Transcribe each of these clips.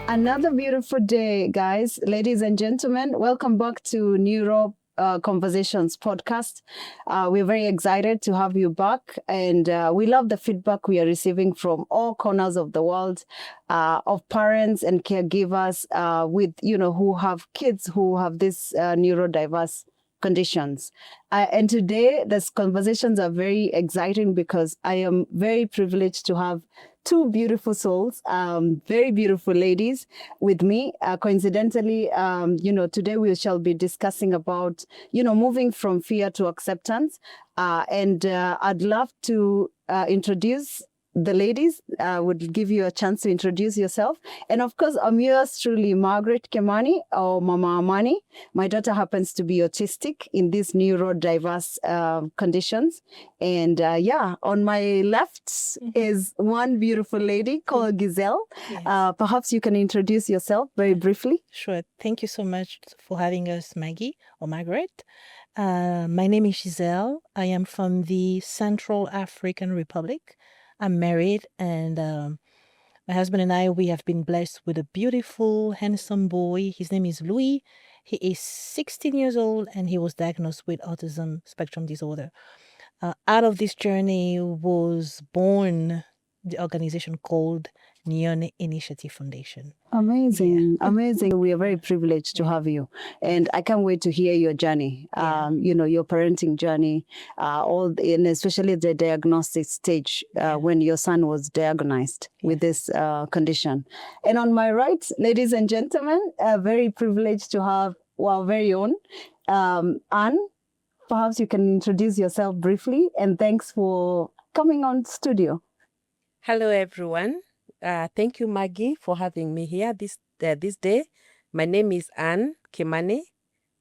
Another beautiful day, guys, ladies and gentlemen. Welcome back to Neuro Conversations podcast. We're very excited to have you back, and we love the feedback we are receiving from all corners of the world, of parents and caregivers with who have kids who have this neurodiverse conditions. And today, these conversations are very exciting because I am very privileged to have two beautiful souls, very beautiful ladies with me. Coincidentally, today we shall be discussing about, moving from fear to acceptance. And I'd love to introduce the ladies. Would give you a chance to introduce yourself. And of course, I'm yours truly, Margaret Kemani, or Mama Amani. My daughter happens to be autistic in these neurodiverse conditions. And on my left is one beautiful lady called Giselle. Yes. Perhaps you can introduce yourself very briefly. Sure. Thank you so much for having us, Maggie or Margaret. My name is Giselle. I am from the Central African Republic. I'm married, and my husband and I, we have been blessed with a beautiful, handsome boy. His name is Louis. He is 16 years old, and he was diagnosed with autism spectrum disorder. Out of this journey was born the organization called Neon Initiative Foundation. Amazing, amazing. We are very privileged to have you. And I can't wait to hear your journey, your parenting journey, and especially the diagnostic stage when your son was diagnosed with this condition. And on my right, ladies and gentlemen, very privileged to have our very own Anne. Perhaps you can introduce yourself briefly, and thanks for coming on studio. Hello, everyone. Thank you, Maggie, for having me here this day. My name is Anne Kimani.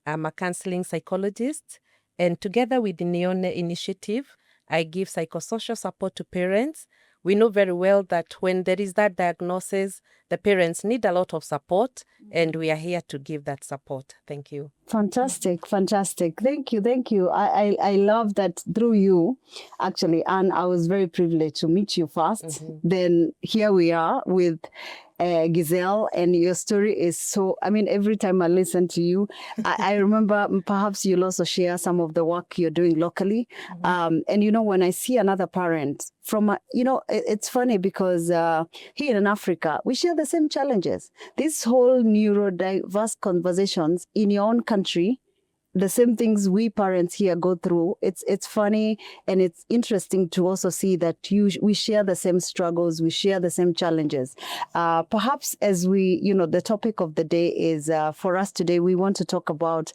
I'm a counseling psychologist, and together with the Neon Initiative, I give psychosocial support to parents. We know very well that when there is that diagnosis, the parents need a lot of support, and we are here to give that support. Thank you. Fantastic, fantastic. Thank you. I love that through you, actually, and I was very privileged to meet you first. Then here we are with Giselle, and your story is so, every time I listen to you, I remember perhaps you'll also share some of the work you're doing locally. And when I see another parent from, it's funny because here in Africa, we share the same challenges. This whole neurodiverse conversations in your own country, the same things we parents here go through. It's funny, and it's interesting to also see that we share the same struggles, we share the same challenges. Perhaps as we, the topic of the day is, for us today, we want to talk about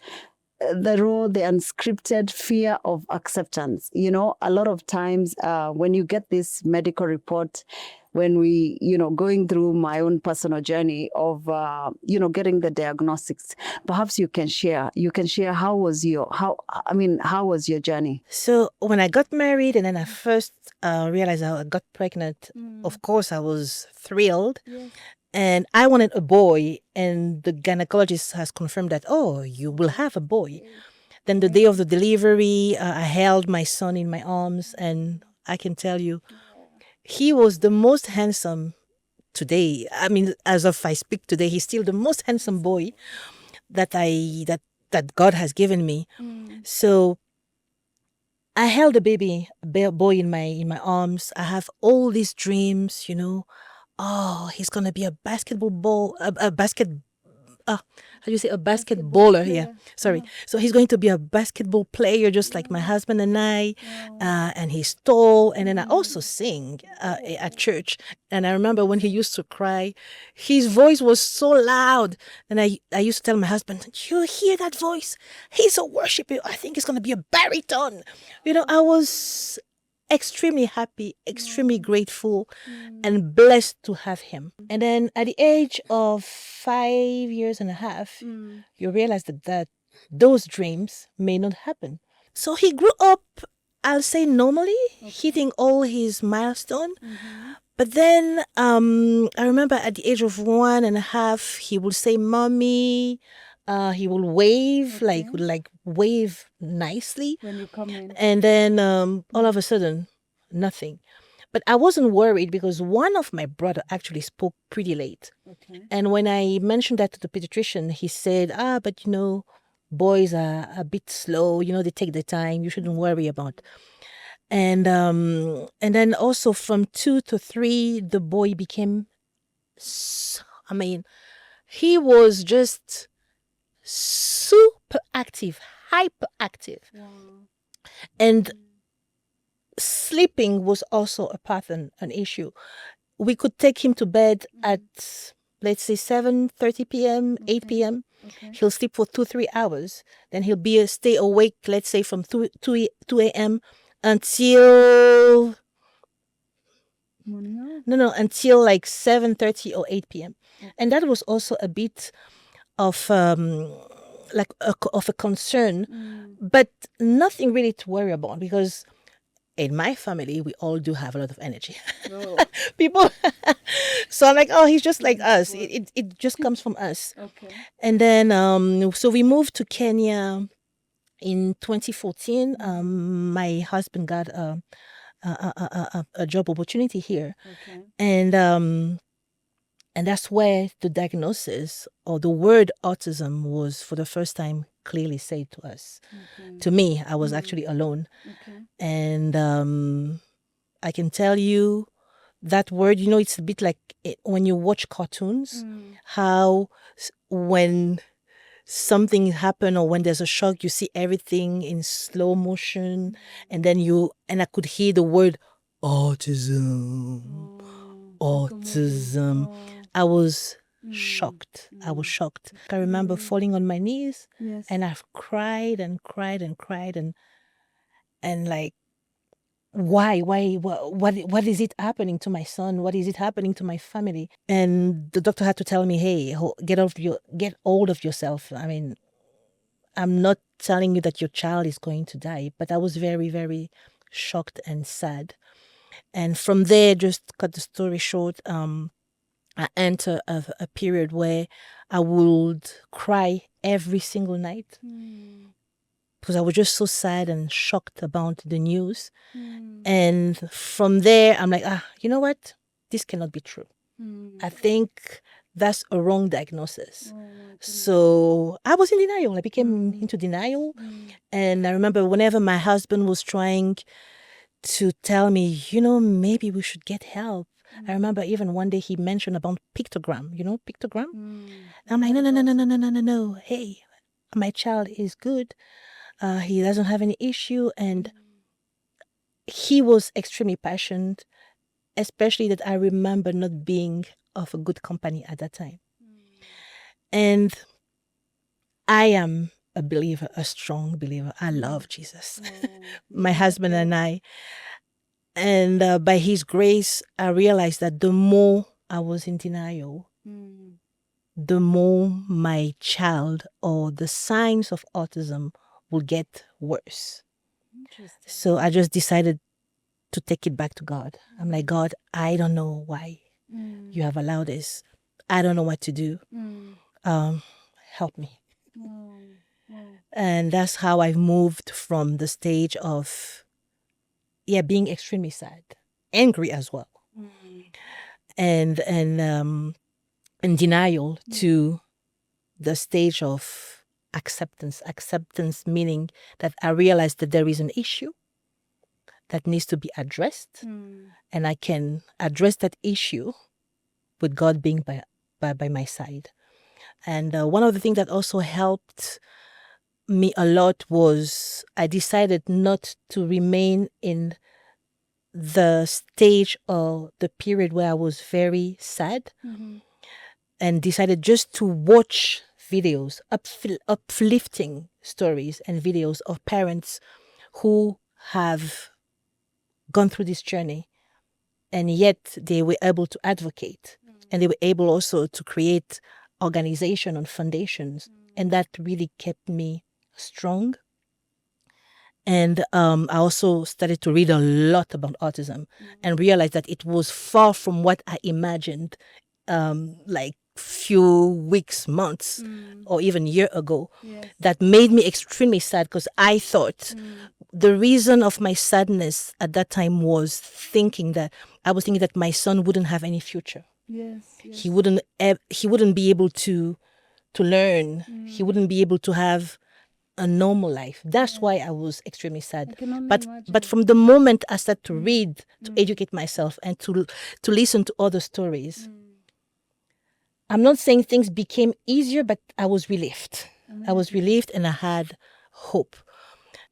the unscripted fear of acceptance. A lot of times when you get this medical report, when we, going through my own personal journey of, getting the diagnostics, perhaps you can share how was your journey? So when I got married and then I first realized I got pregnant, of course I was thrilled. Yes. And I wanted a boy, and the gynecologist has confirmed that, you will have a boy. Yes. Then the day of the delivery, I held my son in my arms, and I can tell you, he was the most handsome today. As of I speak today, he's still the most handsome boy that God has given me. So I held a boy in my arms. I have all these dreams, he's gonna be a basketballer. Yeah. Sorry. Yeah. So he's going to be a basketball player, just like my husband and I. And he's tall. And then I also sing at church. And I remember when he used to cry, his voice was so loud. And I used to tell my husband, you hear that voice? He's a worshiper. I think he's going to be a baritone. I was extremely happy, extremely grateful, and blessed to have him. And then at the age of 5 years and a half, you realize that those dreams may not happen. So he grew up, I'll say normally, hitting all his milestones. But then I remember at the age of 1.5, he would say, "Mommy, He will wave, like wave nicely. When you come in. And then all of a sudden, nothing. But I wasn't worried because one of my brother actually spoke pretty late. Okay. And when I mentioned that to the pediatrician, he said, but boys are a bit slow. They take their time. You shouldn't worry about. And then also from 2 to 3, the boy became, he was just super active, hyperactive. Wow. And sleeping was also a pattern, an issue. We could take him to bed at, let's say, 7:30 p.m., 8 p.m. Okay. He'll sleep for 2-3 hours. Then he'll stay awake, let's say, from 2 a.m. until Morning hours? no, until like 7:30 or 8 p.m. And that was also a bit of of a concern, but nothing really to worry about because in my family we all do have a lot of energy. Oh. People. So I'm like, oh, he's just like us. It just comes from us. Okay. And then so we moved to Kenya in 2014. My husband got a job opportunity here. Okay. And that's where the diagnosis or the word autism was for the first time clearly said to us. Okay. To me, I was actually alone. Okay. And I can tell you that word, it's a bit like when you watch cartoons, how when something happen or when there's a shock, you see everything in slow motion. And then I could hear the word autism. Autism. I was shocked. I was shocked. I remember falling on my knees. Yes. And I've cried and cried and cried and like, why what is it happening to my son? What is it happening to my family? And the doctor had to tell me, hey, get hold of yourself. I mean, I'm not telling you that your child is going to die, but I was very, very shocked and sad. And from there, just cut the story short, I entered a period where I would cry every single night because I was just so sad and shocked about the news. And from there, I'm like, you know what? This cannot be true. I think that's a wrong diagnosis. So I was in denial. I became into denial. And I remember whenever my husband was trying to tell me, maybe we should get help. I remember even one day he mentioned about pictogram, pictogram. I'm like, no. Hey, my child is good. He doesn't have any issue. And he was extremely passionate, especially that I remember not being of a good company at that time. And I am a believer, a strong believer. I love Jesus. My husband and I. And by his grace, I realized that the more I was in denial, the more my child or the signs of autism will get worse. So I just decided to take it back to God. I'm like, God, I don't know why you have allowed this. I don't know what to do. Help me. And that's how I've moved from the stage of being extremely sad, angry as well, and denial to the stage of acceptance. Acceptance meaning that I realized that there is an issue that needs to be addressed, and I can address that issue with God being by my side. And one of the things that also helped me a lot was I decided not to remain in the stage or the period where I was very sad, and decided just to watch videos, uplifting stories and videos of parents who have gone through this journey, and yet they were able to advocate, and they were able also to create organization and foundations, and that really kept me strong. And I also started to read a lot about autism and realized that it was far from what I imagined like few weeks, months, or even year ago that made me extremely sad, because I thought the reason of my sadness at that time was thinking that my son wouldn't have any future. He wouldn't be able to learn. He wouldn't be able to have a normal life. That's why I was extremely sad. But from the moment I started to read, to educate myself, and to listen to other stories, I'm not saying things became easier, but I was relieved. I was relieved, and I had hope.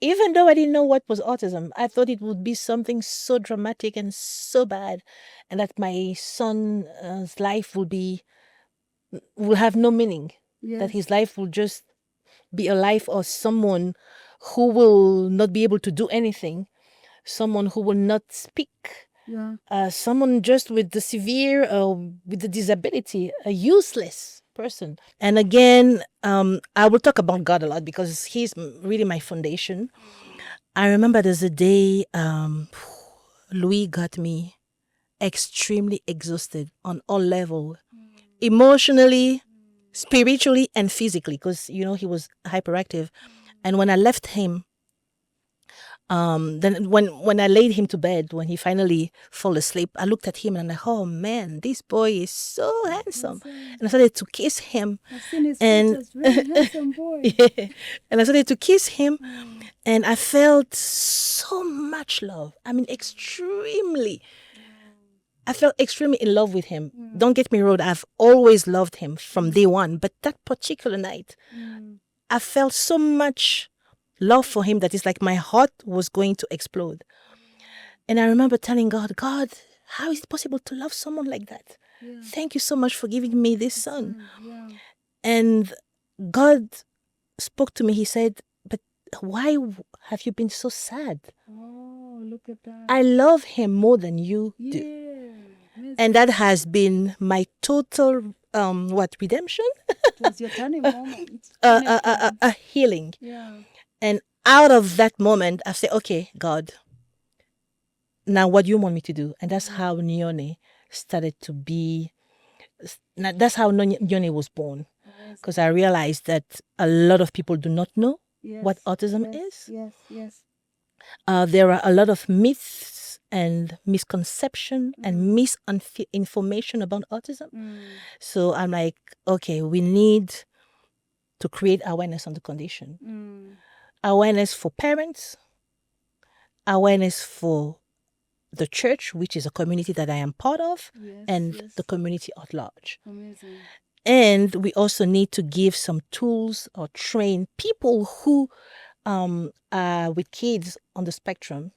Even though I didn't know what was autism, I thought it would be something so dramatic and so bad, and that my son's life will have no meaning. That his life will just be a life of someone who will not be able to do anything, someone who will not speak, someone just with the severe, with the disability, a useless person. And again, I will talk about God a lot because he's really my foundation. I remember there's a day Louis got me extremely exhausted on all levels, emotionally, spiritually, and physically, because he was hyperactive. And when I left him, then when I laid him to bed, when he finally fell asleep, I looked at him and I'm like, oh man, this boy is so handsome. And I started to kiss him. I've seen his And photos, very handsome boy. yeah. And I started to kiss him, and I felt so much love. I mean, extremely. I felt extremely in love with him. Don't get me wrong, I've always loved him from day one. But that particular night, I felt so much love for him that it's like my heart was going to explode. And I remember telling God, how is it possible to love someone like that? Thank you so much for giving me this son. And God spoke to me. He said, but why have you been so sad? Oh, look at that. I love him more than you do. And that has been my total redemption? It was your turning moment. A healing. And out of that moment, I said, okay, God, now what do you want me to do? And that's how Nyone started to be. That's how Nyone was born. Because I realized that a lot of people do not know what autism is. There are a lot of myths and misconception and misinformation about autism. So I'm like, okay, we need to create awareness on the condition. Awareness for parents, awareness for the church, which is a community that I am part of, and the community at large. Amazing. And we also need to give some tools or train people who are with kids on the spectrum,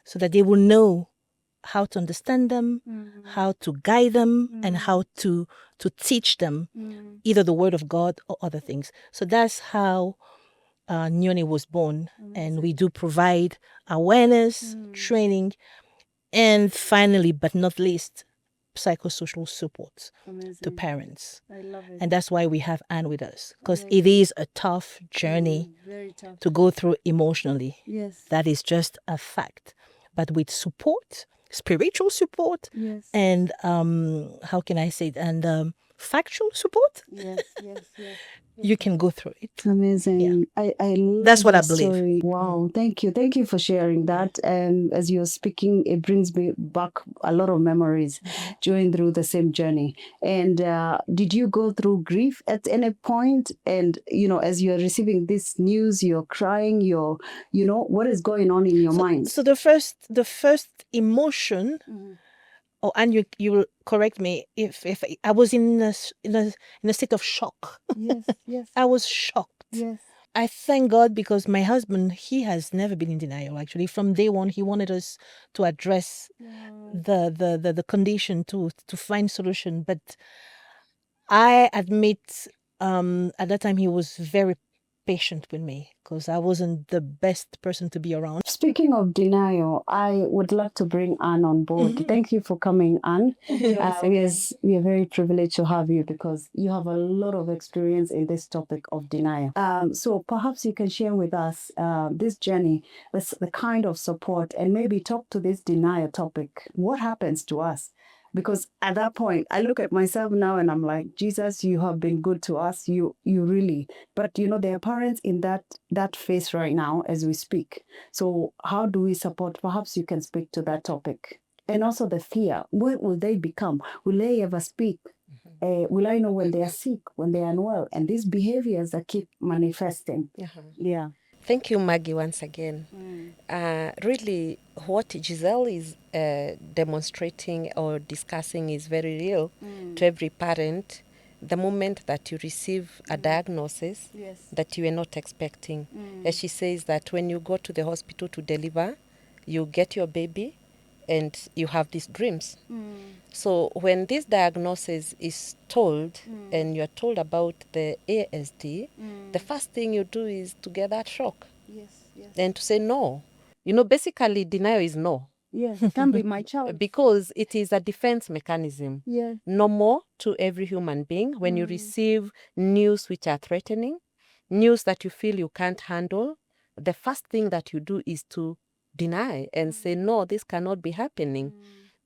so that they will know how to understand them, how to guide them, and how to teach them either the word of God or other things. So that's how Nyone was born. And we do provide awareness, training, and finally, but not least, psychosocial support to parents. I love it. And that's why we have Anne with us, because it is a tough journey Very tough. to go through emotionally. Yes. That is just a fact. But with support, spiritual support, and how can I say it, and factual support, Yes. you can go through it. Amazing. I love That's what I that believe. story. Wow. Thank you for sharing that. And as you're speaking, it brings me back a lot of memories going through the same journey. And did you go through grief at any point? And as you're receiving this news, you're crying, what is going on in your mind? So the first emotion, and you will correct me if I was in a state of shock. Yes. I was shocked. Yes. I thank God, because my husband, he has never been in denial. Actually, from day one, he wanted us to address the condition, to find solution. But I admit, at that time, he was very patient with me, because I wasn't the best person to be around. Speaking of denial, I would love to bring Anne on board. Thank you for coming, Anne. Yes, we are very privileged to have you, because you have a lot of experience in this topic of denial. So perhaps you can share with us this journey, the kind of support, and maybe talk to this denial topic. What happens to us Because at that point, I look at myself now and I'm like, Jesus, you have been good to us. You really. But you know, there are parents in that phase right now as we speak. So how do we support? Perhaps you can speak to that topic. And also the fear. What will they become? Will they ever speak? Will I know when they are sick, when they are unwell? And these behaviors that keep manifesting. Yeah. Thank you, Maggie, once again. Really, what Giselle is demonstrating or discussing is very real to every parent. The moment that you receive a diagnosis that you were not expecting. As she says that when you go to the hospital to deliver, you get your baby and you have these dreams. So when this diagnosis is told and you're told about the ASD, the first thing you do is to get that shock. And to say no. You know, basically denial is no. Yes, it can be my child. Because it is a defense mechanism. Yeah. Normal to every human being. When you receive news which are threatening, news that you feel you can't handle, the first thing that you do is to deny and say, no, this cannot be happening.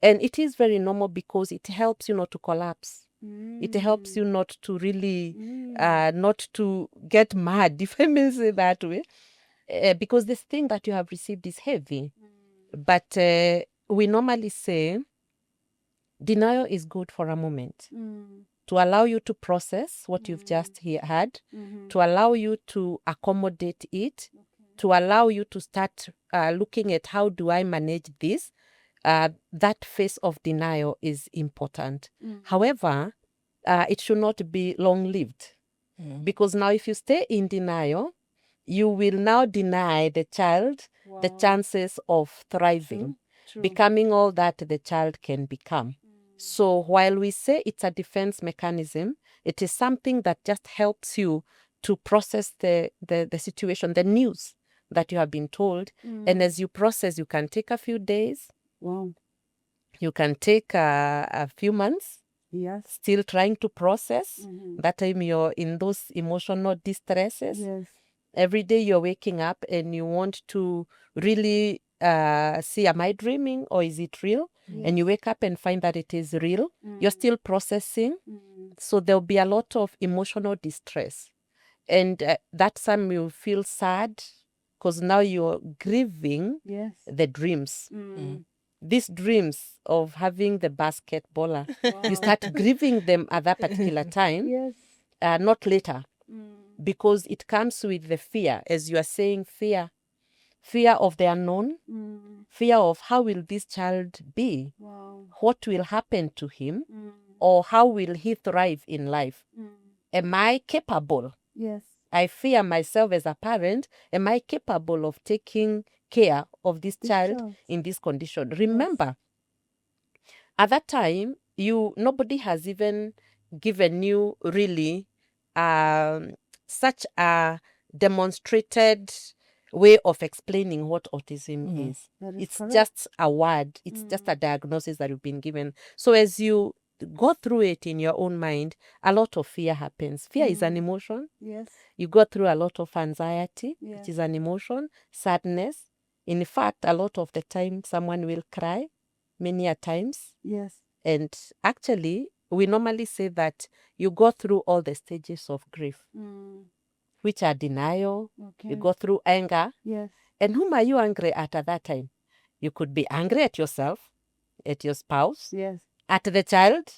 And it is very normal because it helps you not to collapse. It helps you not to really, not to get mad, if I may say that way. Because this thing that you have received is heavy. But we normally say denial is good for a moment to allow you to process what you've just had, to allow you to accommodate it, to allow you to start looking at how do I manage this. That phase of denial is important. However, it should not be long-lived. Because now if you stay in denial, you will now deny the child the chances of thriving, becoming all that the child can become. So while we say it's a defense mechanism, it is something that just helps you to process the situation, the news that you have been told. And as you process, you can take a few days. Wow. You can take a few months. Yes. Still trying to process. That time you're in those emotional distresses. Yes. Every day you're waking up and you want to really see, am I dreaming or is it real? Yes. And you wake up and find that it is real. You're still processing. So there'll be a lot of emotional distress. And that time you feel sad because now you're grieving the dreams. These dreams of having the basketballer, you start grieving them at that particular time, not later. Because it comes with the fear, as you are saying, fear of the unknown, fear of how will this child be, what will happen to him, or how will he thrive in life. Am I capable? Yes. I fear myself as a parent. Am I capable of taking care of this child in this condition? Remember, at that time, nobody has even given you really such a demonstrated way of explaining what autism is. It's correct. Just a word. It's just a diagnosis that you've been given. So as you go through it in your own mind, a lot of fear happens. Fear is an emotion. Yes. You go through a lot of anxiety, which is an emotion, sadness. In fact, a lot of the time, someone will cry many a times. Yes. And actually, we normally say that you go through all the stages of grief, which are denial. You go through anger. Yes. And whom are you angry at that time? You could be angry at yourself, at your spouse, at the child,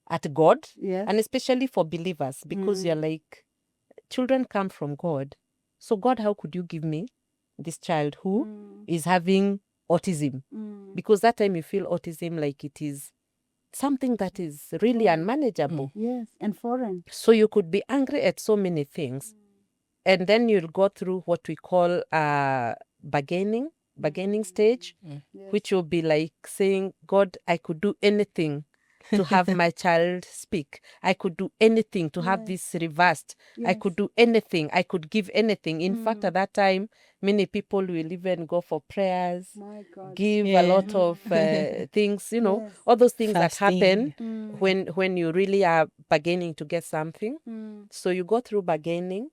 at God, and especially for believers, because you're like, children come from God. So God, how could you give me this child who is having autism? Because that time you feel autism like it is something that is really unmanageable. Yes, and foreign. So you could be angry at so many things. And then you'll go through what we call bargaining stage, which will be like saying, God, I could do anything to have my child speak. I could do anything to have this reversed. I could do anything. I could give anything. In fact, at that time, many people will even go for prayers, give a lot of things, all those things Fasting. that happen when you really are bargaining to get something. So you go through bargaining,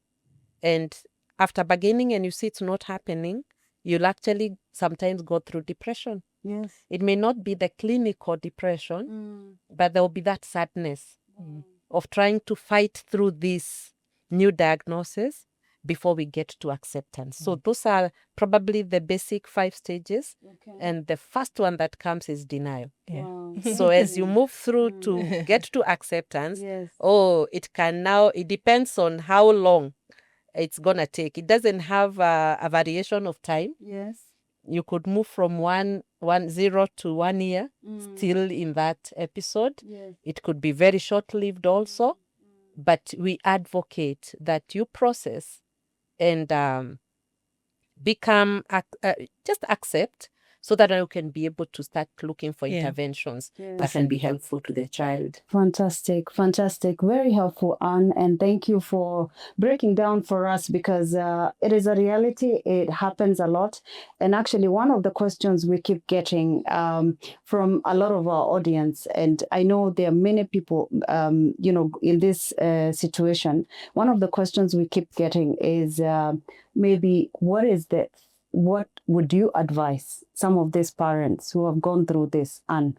and after bargaining and you see it's not happening, you'll actually sometimes go through depression. Yes. It may not be the clinical depression, but there will be that sadness of trying to fight through this new diagnosis before we get to acceptance. So those are probably the basic 5 stages. Okay. And the first one that comes is denial. Wow. So as you move through to get to acceptance, Yes. it depends on how long it's going to take. It doesn't have a variation of time. Yes. You could move from 0 to 1 year still in that episode. Yes. It could be very short-lived also, but we advocate that you process and just accept, so that you can be able to start looking for interventions that can be helpful to the child. Fantastic, fantastic. Very helpful, Anne. And thank you for breaking down for us, because it is a reality. It happens a lot. And actually, one of the questions we keep getting from a lot of our audience, and I know there are many people, in this situation, one of the questions we keep getting is maybe what would you advise some of these parents who have gone through this? And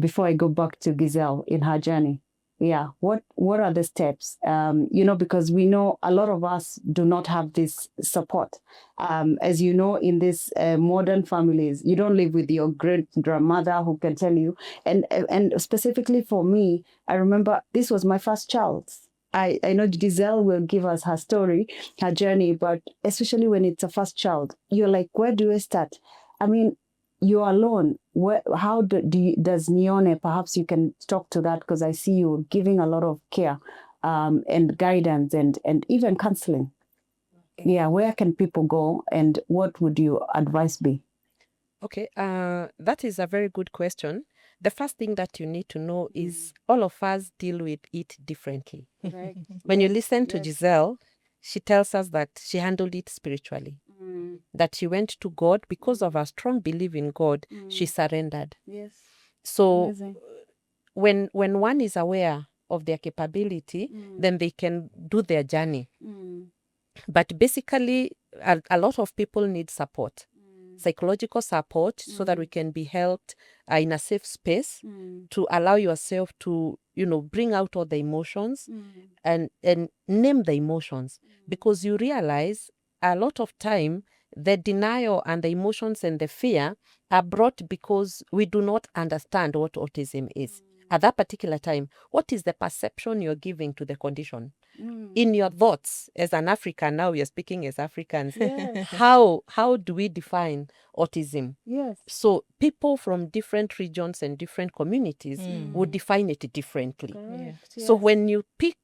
before I go back to Giselle in her journey, what are the steps? Because we know a lot of us do not have this support. As you know, in these modern families, you don't live with your great grandmother who can tell you. And specifically for me, I remember this was my first child. I know Giselle will give us her story, her journey, but especially when it's a first child, you're like, where do I start? I mean, you're alone. How does Nione, perhaps you can talk to that, because I see you giving a lot of care and guidance and even counseling. Yeah, where can people go, and what would your advice be? Okay, that is a very good question. The first thing that you need to know is all of us deal with it differently. Right. When you listen to Giselle, she tells us that she handled it spiritually, that she went to God because of her strong belief in God. She surrendered. Yes. So Amazing. when one is aware of their capability, then they can do their journey. But basically, a lot of people need support, psychological support, so that we can be helped in a safe space to allow yourself to, bring out all the emotions and name the emotions. Because you realize a lot of time, the denial and the emotions and the fear are brought because we do not understand what autism is. At that particular time, what is the perception you're giving to the condition? In your thoughts, as an African, now we are speaking as Africans, how do we define autism? Yes. So people from different regions and different communities would define it differently. Correct. So when you pick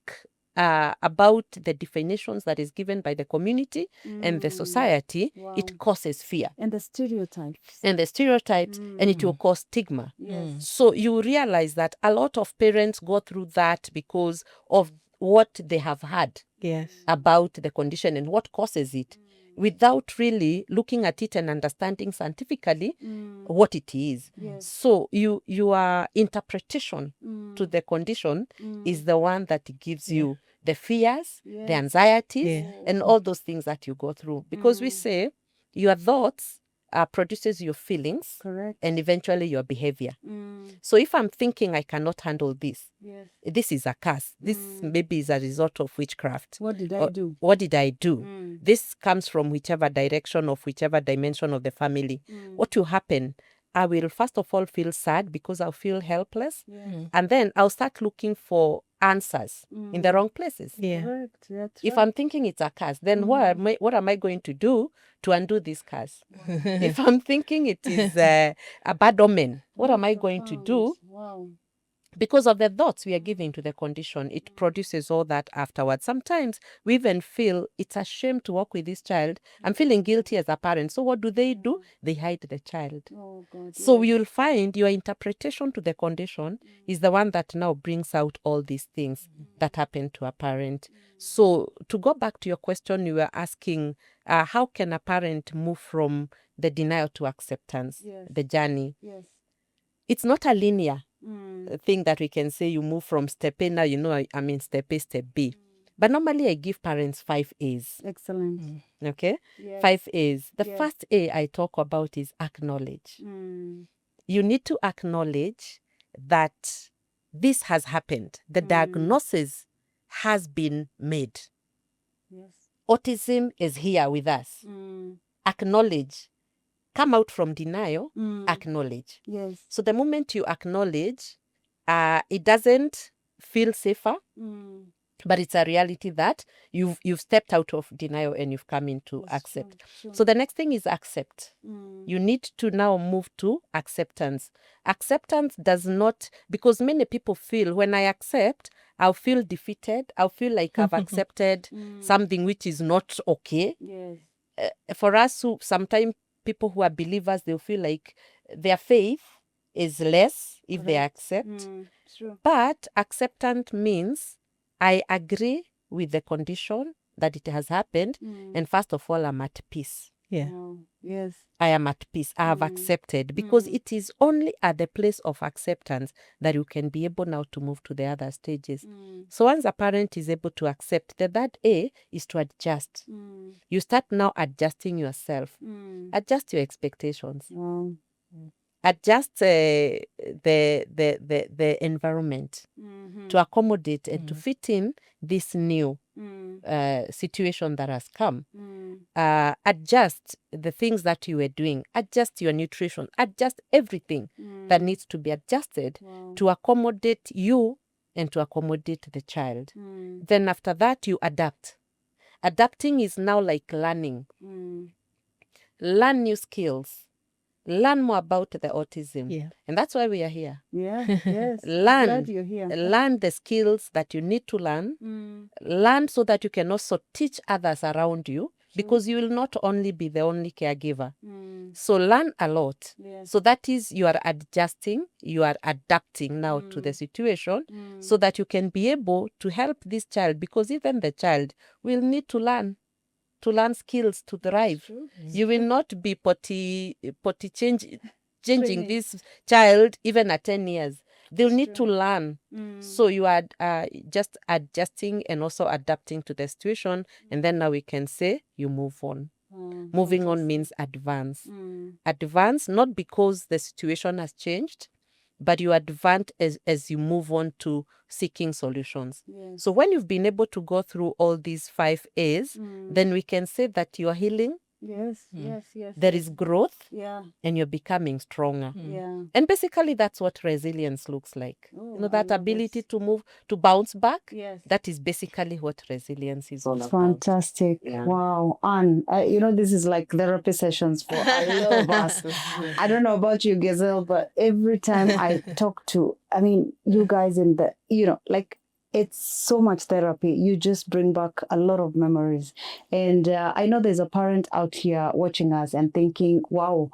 about the definitions that is given by the community and the society, it causes fear. And the stereotypes. And it will cause stigma. So you realize that a lot of parents go through that because of what they have heard about the condition and what causes it, without really looking at it and understanding scientifically what it is. So your interpretation to the condition is the one that gives you the fears, the anxieties, and all those things that you go through. Because we say your thoughts produces your feelings. Correct. And eventually your behavior. So if I'm thinking I cannot handle this, this is a curse. This maybe is a result of witchcraft. What did I do? What did I do? This comes from whichever direction of whichever dimension of the family. What will happen? I will first of all feel sad because I'll feel helpless. And then I'll start looking for answers in the wrong places. Correct. That's If right. I'm thinking it's a curse, then what am I going to do to undo this curse? If I'm thinking it is a bad omen, what am I going to do? Wow. Because of the thoughts we are giving to the condition, it produces all that afterwards. Sometimes we even feel it's a shame to work with this child. I'm feeling guilty as a parent. So what do? They hide the child. Oh God. So you'll find your interpretation to the condition is the one that now brings out all these things that happen to a parent. So to go back to your question, you were asking, how can a parent move from the denial to acceptance, the journey? Yes. It's not a linear thing that we can say you move from step A, now step A, step B. But normally I give parents 5 A's. Excellent. Okay? Yes. 5 A's. The Yes. first A I talk about is acknowledge. You need to acknowledge that this has happened. The diagnosis has been made. Yes. Autism is here with us. Acknowledge. Come out from denial. Acknowledge. Yes. So the moment you acknowledge, it doesn't feel safer, but it's a reality that you've stepped out of denial and you've come into accept. True. So the next thing is accept. You need to now move to acceptance. Acceptance does not, because many people feel when I accept, I'll feel defeated. I'll feel like I've accepted something which is not okay. Yes. For us, who sometimes people who are believers, they'll feel like their faith is less if they accept. True. But acceptance means I agree with the condition that it has happened. And first of all, I'm at peace. Yeah. Oh, yes. I am at peace. I have accepted, because it is only at the place of acceptance that you can be able now to move to the other stages. So once a parent is able to accept, the third A is to adjust. You start now adjusting yourself. Adjust your expectations. Wow. Adjust the environment to accommodate and to fit in this new situation that has come. Adjust the things that you were doing. Adjust your nutrition. Adjust everything that needs to be adjusted to accommodate you and to accommodate the child. Then after that, you adapt. Adapting is now like learning. Learn new skills. Learn more about the autism. Yeah. And that's why we are here. Yeah. Yes. I'm Learn. glad you're here. Learn the skills that you need to learn. Learn so that you can also teach others around you, because you will not only be the only caregiver. So learn a lot. Yes. So that is, you are adjusting, you are adapting now to the situation, so that you can be able to help this child, because even the child will need to learn skills to thrive. You will not be potty changing this child even at 10 years. They'll need to learn. So you are just adjusting and also adapting to the situation. And then now we can say you move on. Moving on means advance. Advance, not because the situation has changed, but you advance as you move on to seeking solutions. Yes. So when you've been able to go through all these 5 A's, then we can say that you are healing. Yes. Yes. Yes. There is growth, Yeah. and you're becoming stronger. Yeah. And basically, that's what resilience looks like. Oh, That I love ability it. to move, to bounce back. Yes. That is basically what resilience is all about. Fantastic. Yeah. Wow. Anne, this is like therapy sessions for a lot of us. I don't know about you, Giselle, but every time I talk to, you guys in the, it's so much therapy. You just bring back a lot of memories. And I know there's a parent out here watching us and thinking, wow,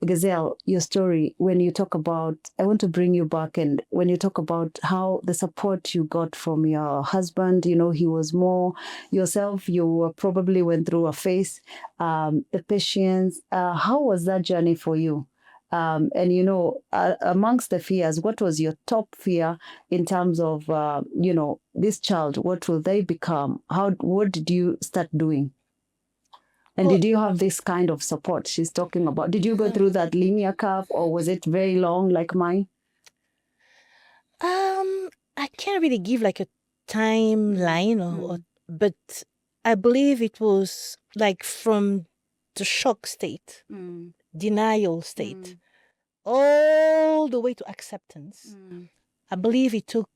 Giselle, your story, when you talk about, I want to bring you back. And when you talk about how the support you got from your husband, he was more yourself, you probably went through a phase, the patience. How was that journey for you? And amongst the fears, what was your top fear in terms of, this child? What will they become? What did you start doing? And did you have this kind of support she's talking about? Did you go through that linear curve, or was it very long like mine? I can't really give like a timeline, but I believe it was like from the shock state, denial state, all the way to acceptance. I believe it took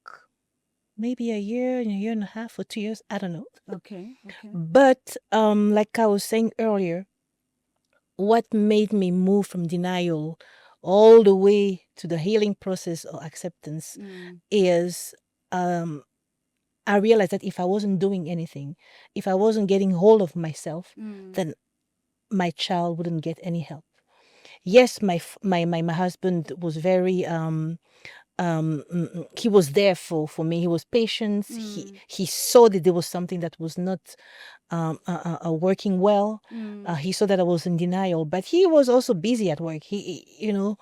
maybe a year and a half or 2 years. I don't know. Okay. But like I was saying earlier, what made me move from denial all the way to the healing process or acceptance is I realized that if I wasn't doing anything, if I wasn't getting hold of myself, then my child wouldn't get any help. Yes, my husband was very he was there for me. He was patient. He saw that there was something that was not working well. He saw that I was in denial, but he was also busy at work. So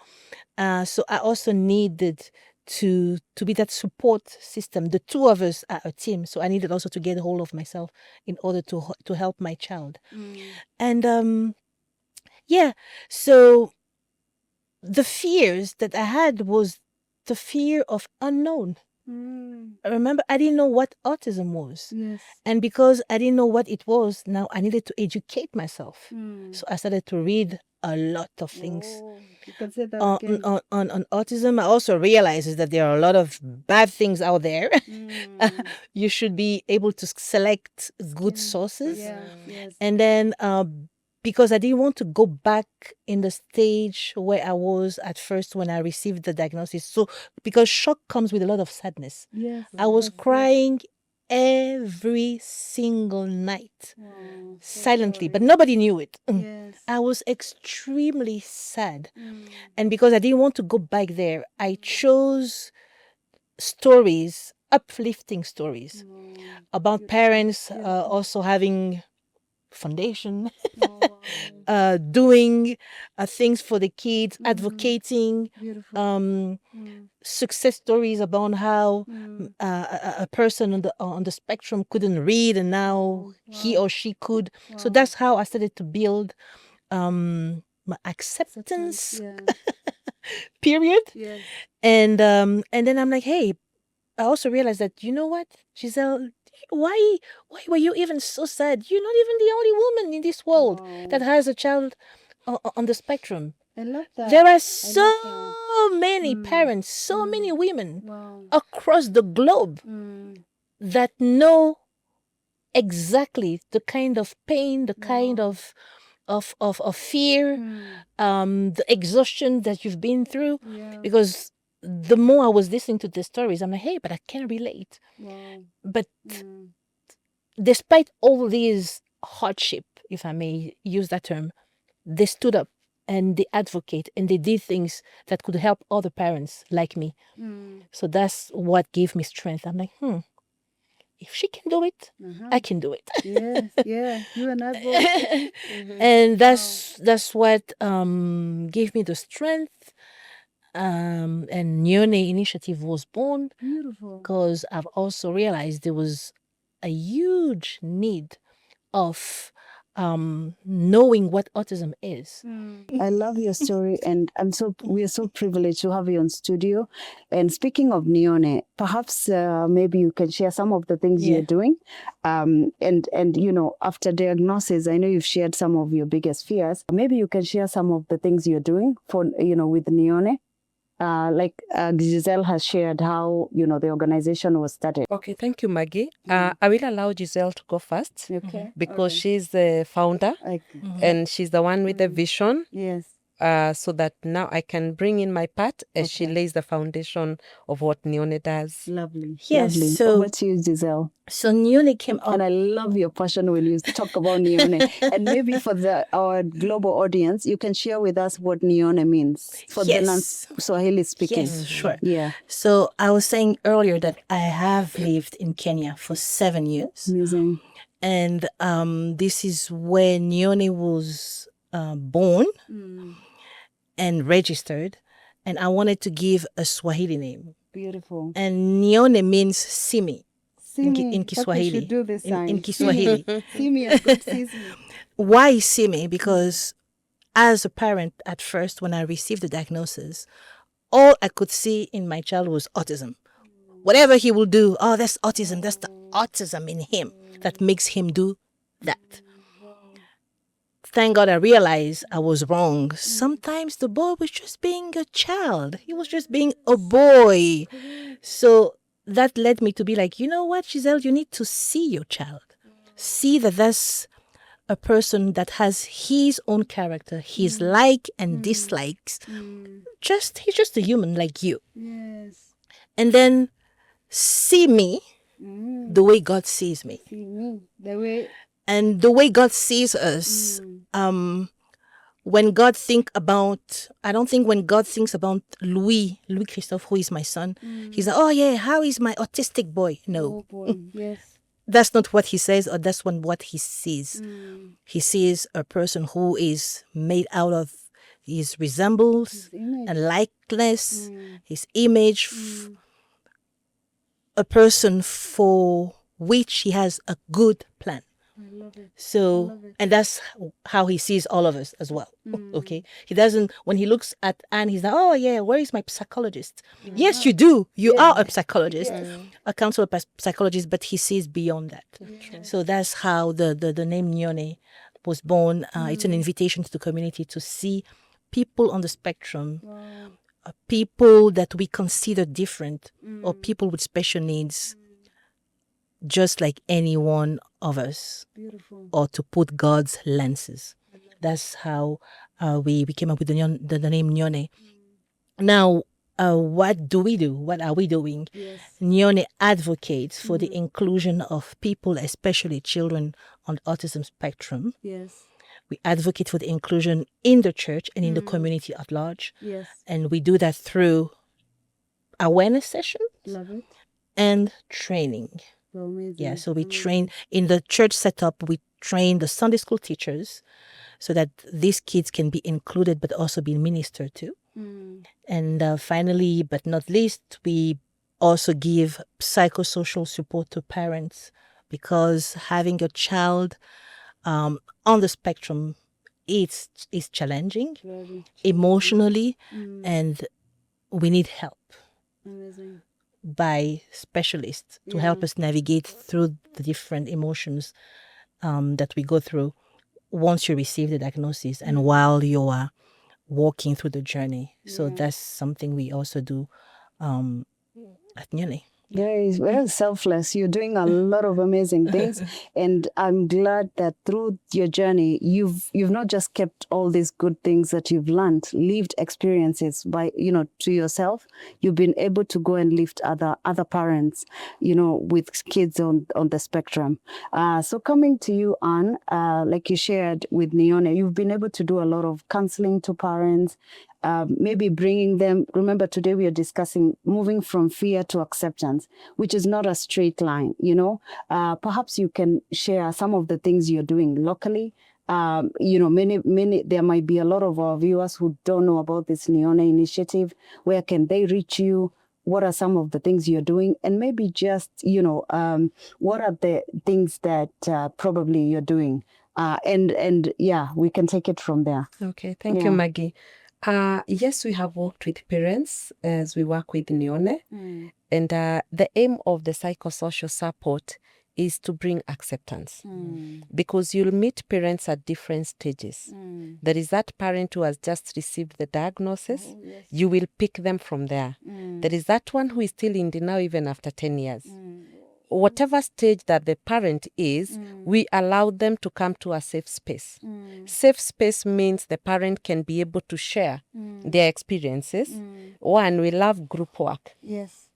I also needed to be that support system. The two of us are a team, so I needed also to get hold of myself in order to help my child. And yeah, so the fears that I had was the fear of unknown. I remember I didn't know what autism was. Yes. And because I didn't know what it was, now I needed to educate myself. So I started to read a lot of things You can say that on, again. on autism. I also realized that there are a lot of bad things out there. You should be able to select good sources. Yes. And then because I didn't want to go back in the stage where I was at first when I received the diagnosis. So because shock comes with a lot of sadness. Yes. I was crying every single night silently, but nobody knew it. Yes. I was extremely sad. And because I didn't want to go back there, I chose stories, uplifting stories about parents also having foundation, doing things for the kids, advocating, success stories about how a person on the spectrum couldn't read and now he or she could. So that's how I started to build my acceptance period. Yes. And then I'm like, hey, I also realized that, you know what, Giselle, why were you even so sad? You're not even the only woman in this world that has a child on the spectrum. I love that. There are so many parents, so many women across the globe that know exactly the kind of pain, the kind of fear, the exhaustion that you've been through. Because the more I was listening to the stories, I'm like, hey, but I can relate. But despite all these hardship, if I may use that term, they stood up and they advocate and they did things that could help other parents like me. So that's what gave me strength. I'm like, if she can do it, I can do it. Yes, you and I both. And that's what gave me the strength. And Neone Initiative was born. Beautiful. Because I've also realized there was a huge need of knowing what autism is. I love your story, and we are so privileged to have you on studio. And speaking of Neone, perhaps maybe you can share some of the things you're doing. And you know, after diagnosis, I know you've shared some of your biggest fears. Maybe you can share some of the things you're doing for, you know, with Neone. Like Giselle has shared how, you know, the organization was started. Okay, thank you, Maggie. I will allow Giselle to go first. Okay. Because she's the founder and she's the one with the vision. Yes. So that now I can bring in my part as she lays the foundation of what Neone does. Lovely. Yes, Lovely. so- Over to you, Giselle. So Neone came up. And I love your passion when you talk about Neone. And maybe for our global audience, you can share with us what Neone means for the non-Swahili speaking. Yes, sure. Yeah. So I was saying earlier that I have lived in Kenya for 7 years. Amazing. And this is where Neone was born and registered. And I wanted to give a Swahili name. Beautiful. And Neone means simi in Kiswahili. Should do this in Kiswahili. Simi as God sees me. Why simi? Because as a parent at first, when I received the diagnosis, all I could see in my child was autism. Whatever he will do, oh, that's autism. That's the autism in him that makes him do that. Thank God I realized I was wrong. Sometimes the boy was just being a child. He was just being a boy. So that led me to be like, you know what, Giselle, you need to see your child. See that that's a person that has his own character, his like and dislikes. He's just a human like you. Yes. And then see me the way God sees me. See me. The way. And the way God sees us, when God I don't think when God thinks about Louis Christophe, who is my son, he's like, oh yeah, how is my autistic boy? No. Oh boy. Yes. That's not what he says, or that's what he sees. He sees a person who is made out of his resembles and likeness, his image, a person for which he has a good plan. I love it. So, and that's how he sees all of us as well. Okay. He doesn't, when he looks at Anne, he's like, oh yeah, where is my psychologist? Yes, you do. You are a psychologist, a counselor psychologist, but he sees beyond that. So that's how the name Nyone was born. It's an invitation to the community to see people on the spectrum, people that we consider different, or people with special needs, just like any one of us. Beautiful. Or to put God's lenses. That's how we came up with the name Nyone. Now, what do we do? What are we doing? Yes. Nyone advocates for the inclusion of people, especially children on the autism spectrum. Yes. We advocate for the inclusion in the church and in the community at large. Yes. And we do that through awareness sessions. Love it. And training. Amazing. Yeah, so we train in the church setup, we train the Sunday school teachers so that these kids can be included but also be ministered to. And finally, but not least, we also give psychosocial support to parents, because having a child on the spectrum is challenging emotionally, and we need help. Amazing. By specialists to help us navigate through the different emotions that we go through once you receive the diagnosis and while you are walking through the journey. So that's something we also do at Nyone. Very selfless. You're doing a lot of amazing things, and I'm glad that through your journey, you've not just kept all these good things that you've learned, lived experiences by to yourself. You've been able to go and lift other parents, with kids on the spectrum. So coming to you, Anne, like you shared with Nyone, you've been able to do a lot of counseling to parents. Maybe bringing them, remember today we are discussing moving from fear to acceptance, which is not a straight line, Perhaps you can share some of the things you're doing locally. Many, there might be a lot of our viewers who don't know about this Nyone initiative. Where can they reach you? What are some of the things you're doing? And maybe just, what are the things that probably you're doing? And we can take it from there. Okay, thank you, Maggie. Yes, we have worked with parents as we work with Nyone. And the aim of the psychosocial support is to bring acceptance. Because you'll meet parents at different stages. There is that parent who has just received the diagnosis. You will pick them from there. There is that one who is still in denial even after 10 years. Whatever stage that the parent is, we allow them to come to a safe space. Safe space means the parent can be able to share their experiences. One, we love group work. Yes.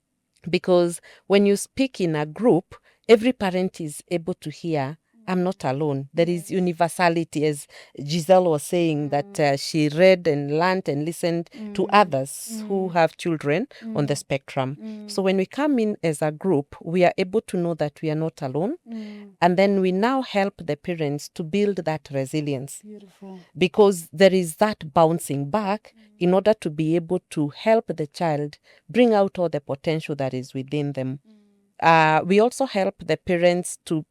Because when you speak in a group, every parent is able to hear, I'm not alone. There is universality, as Giselle was saying, that she read and learned and listened to others who have children on the spectrum. So when we come in as a group, we are able to know that we are not alone. And then we now help the parents to build that resilience. Beautiful. Because there is that bouncing back in order to be able to help the child bring out all the potential that is within them. We also help the parents to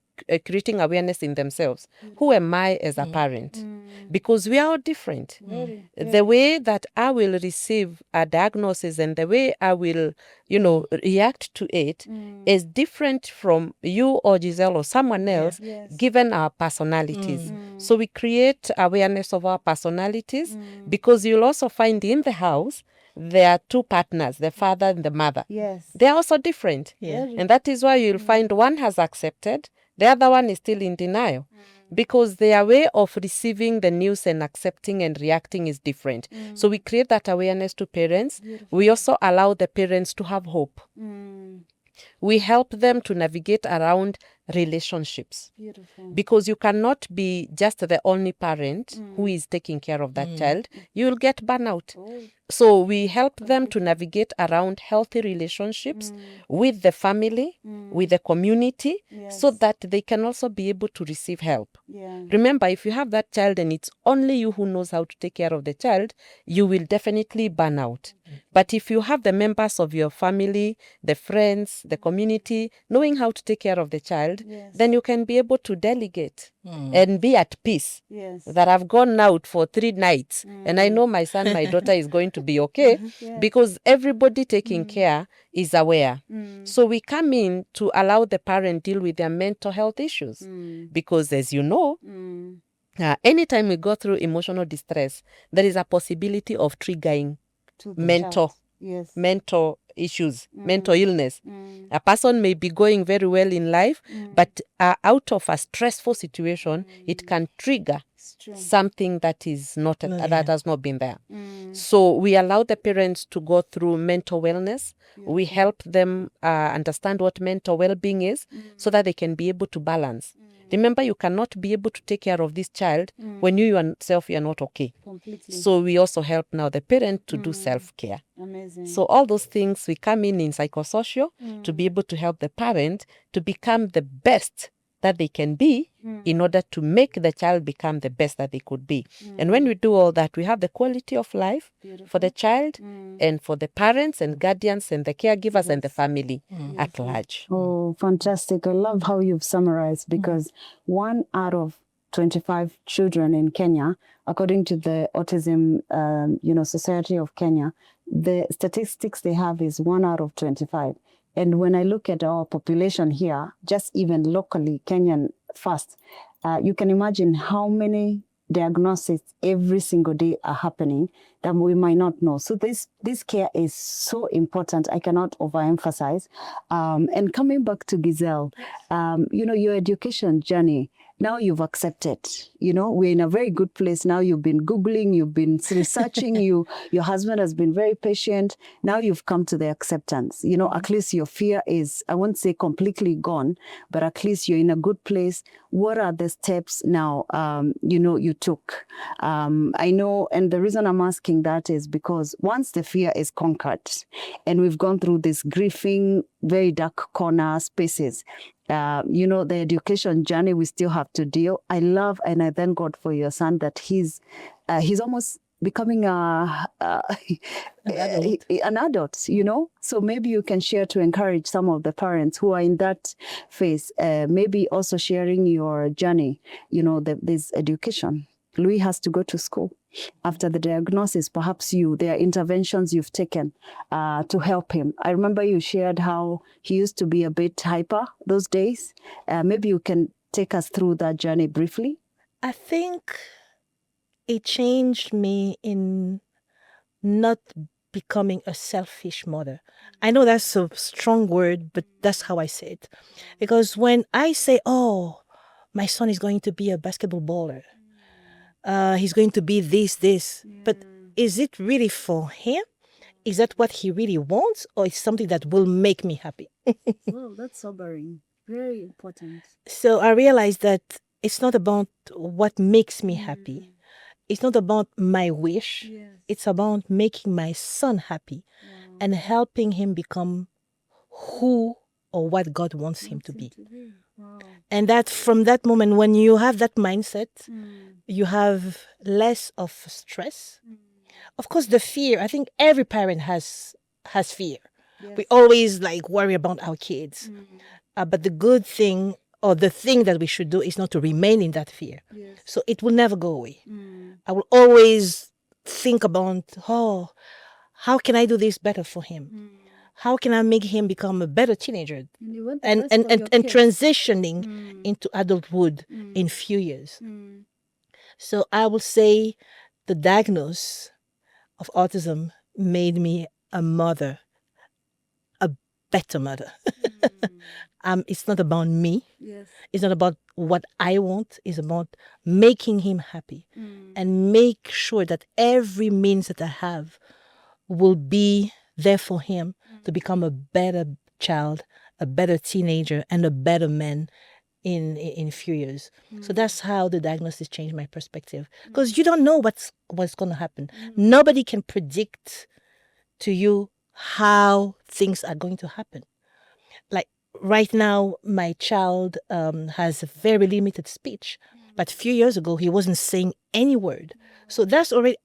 creating awareness in themselves. Who am I as a parent? Because we are all different. The way that I will receive a diagnosis and the way I will, react to it is different from you or Giselle or someone else, given our personalities. So we create awareness of our personalities, because you'll also find in the house, there are two partners, the father and the mother. Yes. They're also different. And that is why you'll find one has accepted, the other one is still in denial, because their way of receiving the news and accepting and reacting is different. So we create that awareness to parents. We also allow the parents to have hope. We help them to navigate around relationships. Beautiful. Because you cannot be just the only parent who is taking care of that child. You will get burnout. So we help them to navigate around healthy relationships with the family, with the community, so that they can also be able to receive help. Yeah. Remember, if you have that child and it's only you who knows how to take care of the child, you will definitely burn out. But if you have the members of your family, the friends, the community, knowing how to take care of the child, then you can be able to delegate and be at peace. Yes. That I've gone out for 3 nights and I know my son, my daughter is going to be okay because everybody taking care is aware. So we come in to allow the parent deal with their mental health issues because, as you know, anytime we go through emotional distress, there is a possibility of triggering To the mental child. Yes. mental issues, mental illness. A person may be going very well in life, but out of a stressful situation, it can trigger something that is not that has not been there. So we allow the parents to go through mental wellness. We help them understand what mental well-being is so that they can be able to balance. Remember, you cannot be able to take care of this child when you yourself are not okay. Completely. So we also help now the parent to do self-care. Amazing. So all those things, we come in psychosocial to be able to help the parent to become the best that they can be in order to make the child become the best that they could be. And when we do all that, we have the quality of life for the child and for the parents and guardians and the caregivers and the family at large. Oh, fantastic. I love how you've summarized because 1 out of 25 children in Kenya, according to the Autism Society of Kenya, the statistics they have is 1 out of 25. And when I look at our population here, just even locally, Kenyan first, you can imagine how many diagnoses every single day are happening that we might not know. So this care is so important. I cannot overemphasize. And coming back to Giselle, your education journey, now you've accepted, we're in a very good place. Now you've been Googling, you've been researching, your husband has been very patient. Now you've come to the acceptance, at least your fear is, I won't say completely gone, but at least you're in a good place. What are the steps now, you took? I know, and the reason I'm asking that is because once the fear is conquered and we've gone through this grieving, very dark corner spaces, the education journey we still have to deal. I love and I thank God for your son that he's almost becoming an adult, So maybe you can share to encourage some of the parents who are in that phase, maybe also sharing your journey, this education. Louis has to go to school. After the diagnosis, perhaps there are interventions you've taken to help him. I remember you shared how he used to be a bit hyper those days. Maybe you can take us through that journey briefly. I think it changed me in not becoming a selfish mother. I know that's a strong word, but that's how I say it. Because when I say, oh, my son is going to be a basketball baller, he's going to be this. But is it really for him? Is that what he really wants? Or is something that will make me happy? Well, that's sobering. Very important. So I realized that it's not about what makes me happy. It's not about my wish. Yes. It's about making my son happy and helping him become who or what God wants him to be. Wow. And that from that moment, when you have that mindset, you have less of stress. Of course, the fear, I think every parent has fear. Yes. We always worry about our kids. But the good thing or the thing that we should do is not to remain in that fear. Yes. So it will never go away. I will always think about, how can I do this better for him? How can I make him become a better teenager and transitioning into adulthood in few years? So I will say the diagnosis of autism made me a mother, a better mother. It's not about me. Yes. It's not about what I want. It's about making him happy and make sure that every means that I have will be there for him to become a better child, a better teenager, and a better man in few years. So that's how the diagnosis changed my perspective, because you don't know what's going to happen. Nobody can predict to you how things are going to happen. Like right now, my child has a very limited speech, but a few years ago he wasn't saying any word. So that's already.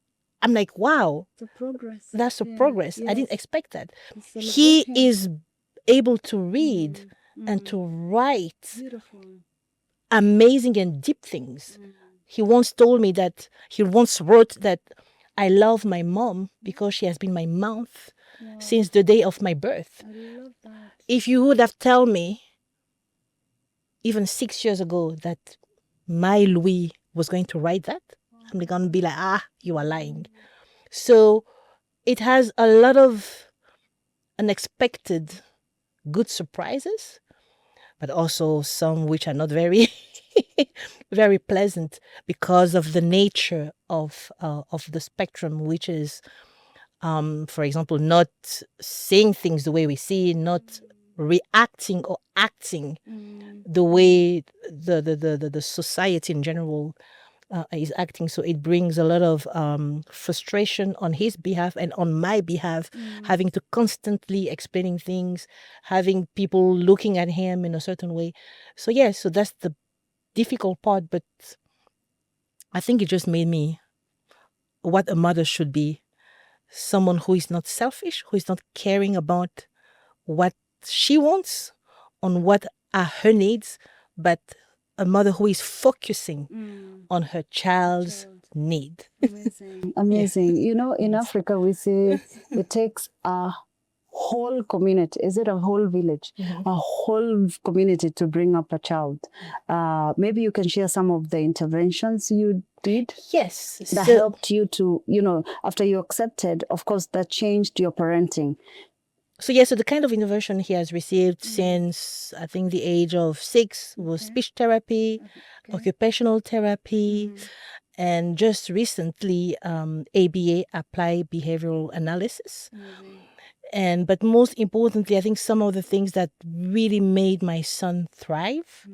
I'm like, wow, The progress. that's a Yeah, progress. I yes. didn't expect that. To He celebrate him. is able to read and to write Beautiful. amazing and deep things. He once told me that he once wrote that I love my mom because she has been my mouth since the day of my birth. I love that. If you would have told me even 6 years ago that my Louis was going to write that, I'm going to be like, you are lying. So it has a lot of unexpected good surprises, but also some which are not very very pleasant because of the nature of the spectrum, which is for example, not seeing things the way we see, not reacting or acting the way the society in general is acting. So it brings a lot of frustration on his behalf and on my behalf, having to constantly explaining things, having people looking at him in a certain way. So so that's the difficult part, but I think it just made me what a mother should be. Someone who is not selfish, who is not caring about what she wants, on what are her needs, but a mother who is focusing on her child's need. Amazing. Amazing. You know, in Africa, we say it takes a whole community. Is it a whole village? A whole community to bring up a child. Maybe you can share some of the interventions you did Yes. that helped you to, after you accepted, of course, that changed your parenting. So so the kind of intervention he has received since I think the age of 6 was speech therapy, occupational therapy, and just recently ABA, applied behavioral analysis. But most importantly, I think some of the things that really made my son thrive,